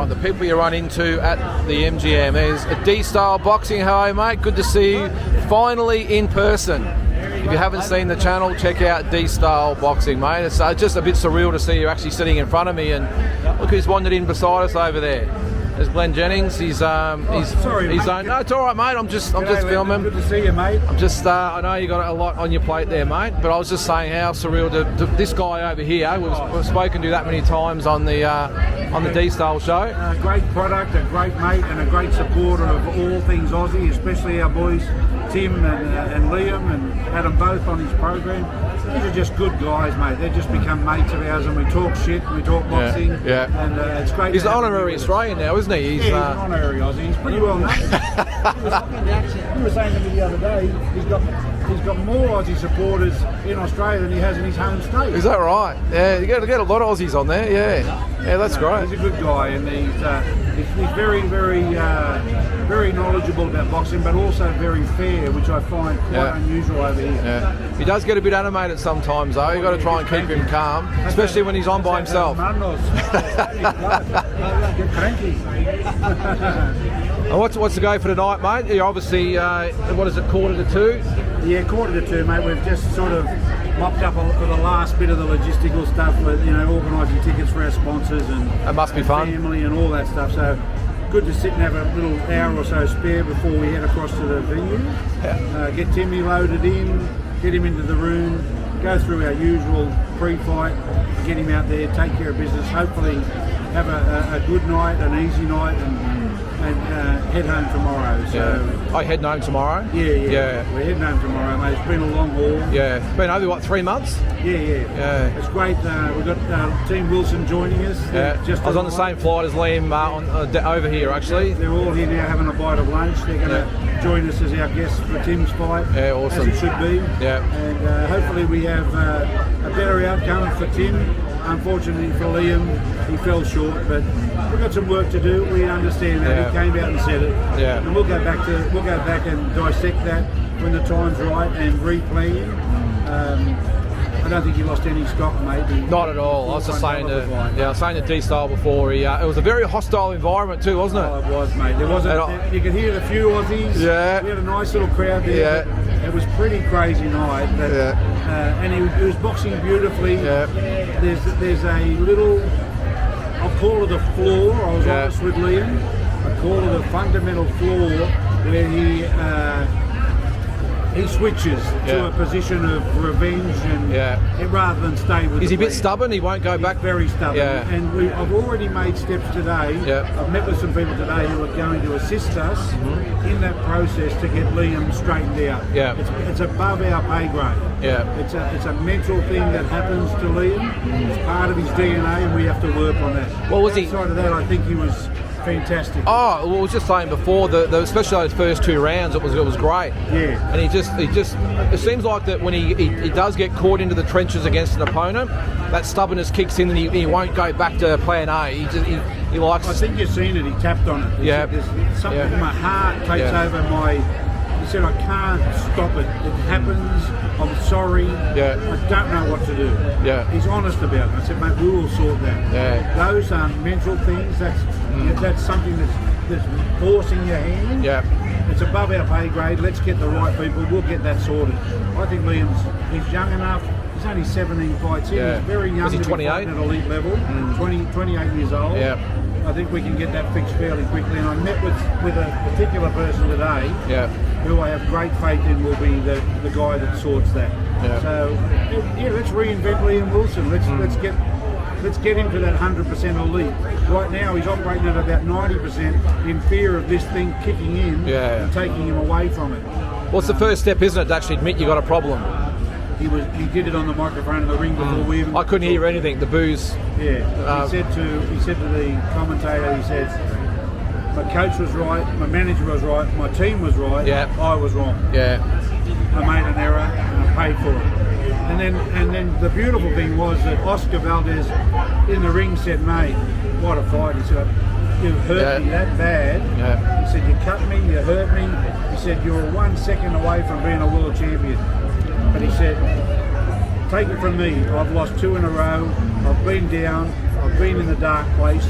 All right, the people you run into at the MGM. There's a D-Style Boxing. Hello, mate. Good to see you finally in person. If you haven't seen the channel, check out D-Style Boxing, mate. It's just a bit surreal to see you actually sitting in front of me, and look who's wandered in beside us over there. There's Glenn Jennings. Sorry, mate. No, it's all right, mate. I'm just filming. Good to see you, mate. I'm just. I know you got a lot on your plate there, mate. But I was just saying how surreal to this guy over here. We've spoken to that many times on the D-Style show. Great product, a great mate, and a great supporter of all things Aussie, especially our boys Tim and Liam, and had them both on his program. These are just good guys, mate. They've just become mates of ours, and we talk shit, we talk boxing, and it's great. He's an honorary Australian now, isn't he? He's an honorary Aussie. He's pretty well known. You were saying to me the other day, he's got more Aussie supporters in Australia than he has in his home state. Is that right? Yeah, you get a lot of Aussies on there. Yeah, that's great. He's a good guy, and he's very, very knowledgeable about boxing, but also very fair, which I find quite unusual over here. Yeah. He does get a bit animated sometimes, though. You've got to try and keep him calm, especially when he's on by himself. Get cranky. And what's the go for tonight, mate? You're obviously, what is it, 1:45? Yeah, 1:45, mate. We've just sort of mopped up for the last bit of the logistical stuff with, organising tickets for our sponsors and it must be fun. Family and all that stuff. So good to sit and have a little hour or so spare before we head across to the venue. Get Timmy loaded in, get him into the room, go through our usual pre-fight, get him out there, take care of business, hopefully have a good night, an easy night, and head home tomorrow. So I heading home tomorrow? Yeah. We're heading home tomorrow, mate. It's been a long haul. Yeah. Been over, 3 months? Yeah. It's great. We've got Team Wilson joining us. I was on the same flight as Liam over here, actually. They're all here now having a bite of lunch. They're going to join us as our guests for Tim's fight. Yeah, awesome. As it should be. Yeah. And hopefully we have a better outcome for Tim. Unfortunately for Liam, he fell short, but we've got some work to do. We understand that. He came out and said it. Yeah. And we'll go back and dissect that when the time's right and replan. I don't think he lost any stock, mate. Not at all. I was just saying to D-Style before. It was a very hostile environment too, wasn't it? Oh, it was, mate. There wasn't. You could hear the few Aussies. Yeah. We had a nice little crowd there. Yeah. It was pretty crazy night. But, and he was boxing beautifully. Yeah. There's a little, I'll call it a flaw. I was honest with Liam. I call it a fundamental flaw where he switches to a position of revenge and rather than stay with. Is he a bit stubborn? He won't go back. Very stubborn. Yeah. And I've already made steps today. Yeah. I've met with some people today who are going to assist us in that process to get Liam straightened out. Yeah. It's above our pay grade. Yeah. It's a mental thing that happens to Liam. It's part of his DNA, and we have to work on that. What was he? Outside of that, I think he was fantastic. Oh, well, I was just saying before, especially those first 2 rounds, it was great. Yeah. And he just, it seems like that when he does get caught into the trenches against an opponent, that stubbornness kicks in and he won't go back to plan A. He likes. I think you've seen it. He tapped on it. There's something in my heart takes over my. He said, I can't stop it. It happens. I'm sorry. Yeah. I don't know what to do. Yeah. He's honest about it. I said, mate, we will sort that. Yeah. Those are mental things. That's something that's forcing your hand. Yeah. It's above our pay grade. Let's get the right people. We'll get that sorted. I think he's young enough. He's only 17 fights in. Yeah. He's very young. Is he to be 28? fighting at elite level. 28 years old. Yeah. I think we can get that fixed fairly quickly. And I met with a particular person today who I have great faith in will be the guy that sorts that. Yeah. So, let's reinvent Liam Wilson. Let's get him to that 100% elite. Right now he's operating at about 90% in fear of this thing kicking in and taking him away from it. Well, it's the first step, isn't it, to actually admit you got a problem? He did it on the microphone in the ring before we even. I couldn't hear anything. The booze. Yeah. He said to the commentator, he said, my coach was right, my manager was right, my team was right. Yeah. I was wrong. Yeah. I made an error and I paid for it. And then the beautiful thing was that Oscar Valdez in the ring said, mate, what a fight. He said, you hurt me that bad. Yeah. He said, you cut me, you hurt me. He said, you were 1 second away from being a world champion. But he said, take it from me, I've lost 2 in a row, I've been down, I've been in the dark place,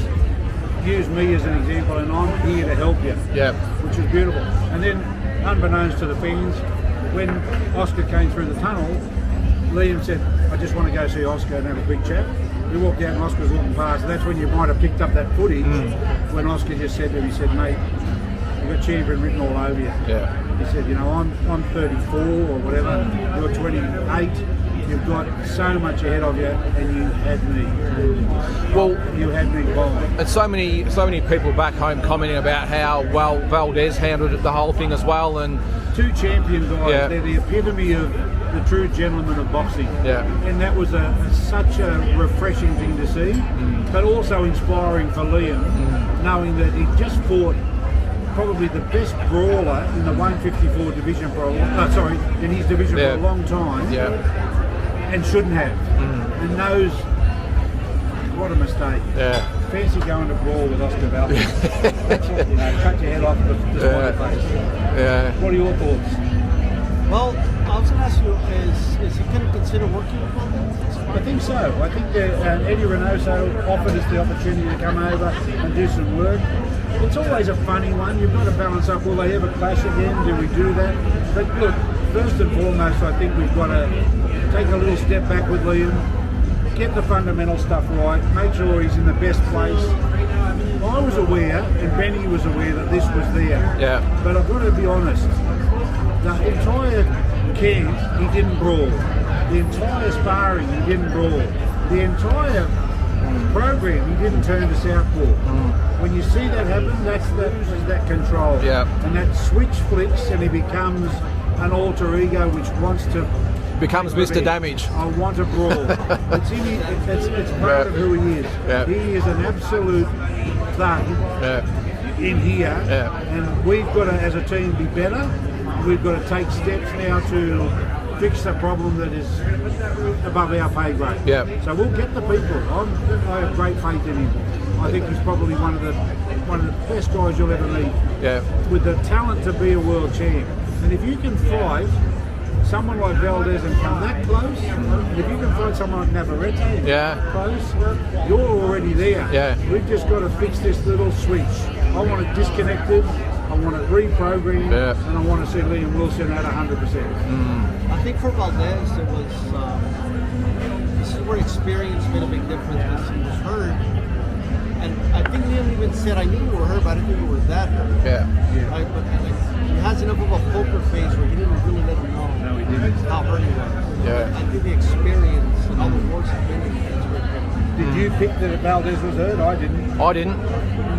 use me as an example, and I'm here to help you. Yeah. Which is beautiful. And then, unbeknownst to the fans, when Oscar came through the tunnel, Liam said, I just want to go see Oscar and have a quick chat. We walked out and Oscar was looking past. That's when you might have picked up that footage when Oscar just said to him, he said, mate, you've got champion written all over you. Yeah. He said, you know, I'm 34 or whatever, you're 28, you've got so much ahead of you, and you had me. Well, you had me by. And so many people back home commenting about how well Valdez handled the whole thing as well. And two champion guys, Yeah. they're the epitome of the true gentleman of boxing. Yeah. And that was such a refreshing thing to see, but also inspiring for Liam, knowing that he just fought probably the best brawler in the 154 division for in his division for a long time, Yeah. and shouldn't have, and knows what a mistake. Yeah. Fancy going to brawl with Oscar Valdez. You know, cut your head off the smiley face. Yeah. What are your thoughts? Well, I was going to ask you, is he going to consider working with Valdez? I think so. I think that Eddie Reynoso offered us the opportunity to come over and do some work. It's always a funny one. You've got to balance up, will they ever clash again? Do we do that? But look, first and foremost, I think we've got to take a little step back with Liam, get the fundamental stuff right, make sure he's in the best place. I was aware, and Benny was aware, that this was there. Yeah. But I've got to be honest, the entire camp, he didn't brawl. The entire sparring, he didn't brawl. The entire program, he didn't turn to southpaw. When you see that happen, that's that control. Yeah. And that switch flicks and he becomes an alter ego which wants to... Becomes Mr. Damage. I want to brawl. It's in him, it's part of who he is. Yeah. He is an absolute thug in here. Yeah. And we've got to, as a team, be better. We've got to take steps now to fix the problem that is above our pay grade. Yeah. So we'll get the people. I have great faith in him. I think he's probably one of the best guys you'll ever meet. Yeah. With the talent to be a world champ. And if you can fight someone like Valdez and come that close, if you can fight someone like Navarrete and close, you're already there. Yeah. We've just got to fix this little switch. I want it disconnected, I want it reprogrammed, and I want to see Liam Wilson at 100%. I think for Valdez, it was, this is where experience made a big difference, because he was hurt. And I think Liam even said, I knew you were hurt, but I didn't think you were that hurt. Yeah. Right? But he has enough of a poker face where he didn't really let him know how hurt he was. Yeah. I think the experience and all the wars he's been in is very different. Did you pick that Valdez was hurt? I didn't. I didn't.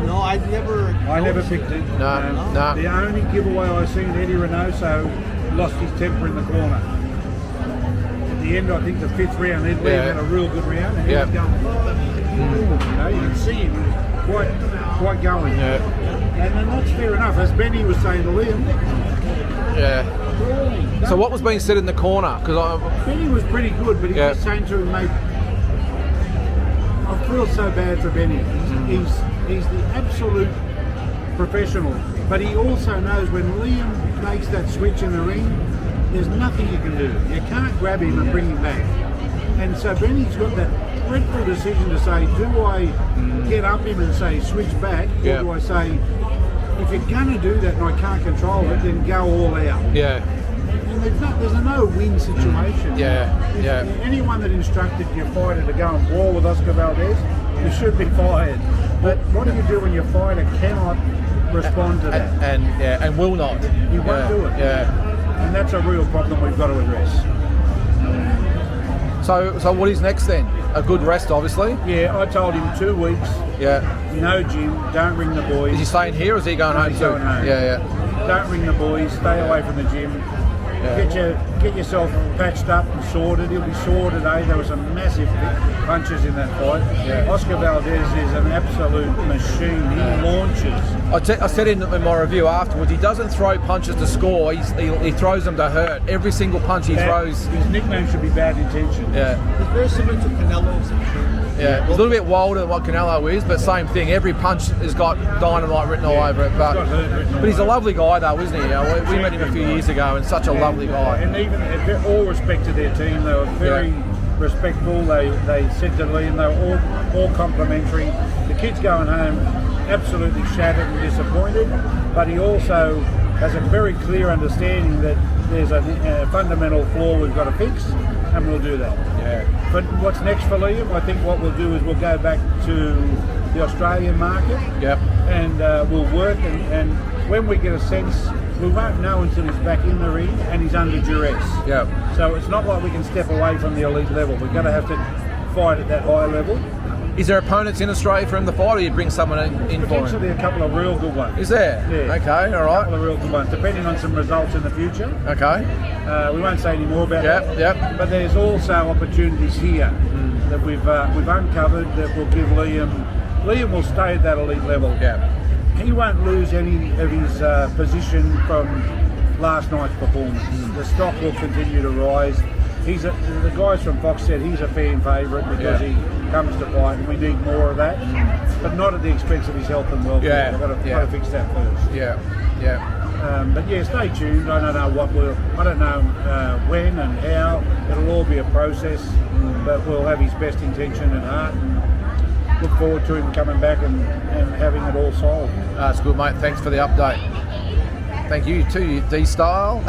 No, I never picked it. No. The only giveaway I seen, Eddie Reynoso lost his temper in the corner. At the end, I think the 5th round, Liam had a real good round, and he was going, you know, you can see him quite going. Yeah. And then that's fair enough, as Benny was saying to Liam. Yeah. So what was being said in the corner? Because Benny was pretty good, but he was saying to him, mate, I feel so bad for Benny. He's the absolute professional, but he also knows when Liam makes that switch in the ring, there's nothing you can do. You can't grab him and bring him back. And so Benny's got that dreadful decision to say, do I get up him and say switch back, or do I say, if you're going to do that and I can't control it, then go all out. Yeah. And there's a no-win situation. Anyone that instructed your fighter to go and brawl with Oscar Valdez, you should be fired. But what do you do when your fighter cannot respond to that? And will not. He won't do it. Yeah. And that's a real problem we've got to address. So what is next then? A good rest, obviously. Yeah, I told him 2 weeks. Yeah. No gym. Don't ring the boys. Is he staying here or is he going home he's too? going home. Yeah. Don't ring the boys. Stay away from the gym. Get yourself patched up and sorted. He'll be sore today. There were some massive punches in that fight. Oscar Valdez is an absolute machine. He launches. I said in my review afterwards, he doesn't throw punches to score. He throws them to hurt. Every single punch he throws. His nickname should be Bad Intentions. Yeah. He's very similar to Canelo's. Yeah, he's a little bit wilder than what Canelo is, but same thing. Every punch has got dynamite written all over it. But he's a lovely guy, though, isn't he? We met him a few years ago, and such a lovely guy. And even all respect to their team, they were very respectful. They said to Liam, they were all complimentary. The kid's going home absolutely shattered and disappointed, but he also has a very clear understanding that there's a fundamental flaw we've got to fix, and we'll do that. Yeah. But what's next for Liam? I think what we'll do is we'll go back to the Australian market, Yep. and we'll work, and when we get a sense, we won't know until he's back in the ring and he's under duress. Yep. So it's not like we can step away from the elite level. We're going to have to fight at that high level. Is there opponents in Australia for him to fight, or you bring someone in for him? Potentially a couple of real good ones. Is there? Yeah. Okay, all A couple right. of real good ones, depending on some results in the future. Okay. We won't say any more about Yep, that. yep. But there's also opportunities here that we've uncovered that will give Liam. Liam will stay at that elite level. Yeah. He won't lose any of his position from last night's performance. The stock will continue to rise. The guys from Fox said he's a fan favourite because he comes to fight, and we need more of that, but not at the expense of his health and welfare. Yeah, We've got to yeah. fix that first. Yeah. Yeah. But yeah, stay tuned. I don't know I don't know when and how. It'll all be a process, but we'll have his best intention at heart, and look forward to him coming back and having it all solved. That's good, mate. Thanks for the update. Thank you too, D-Style.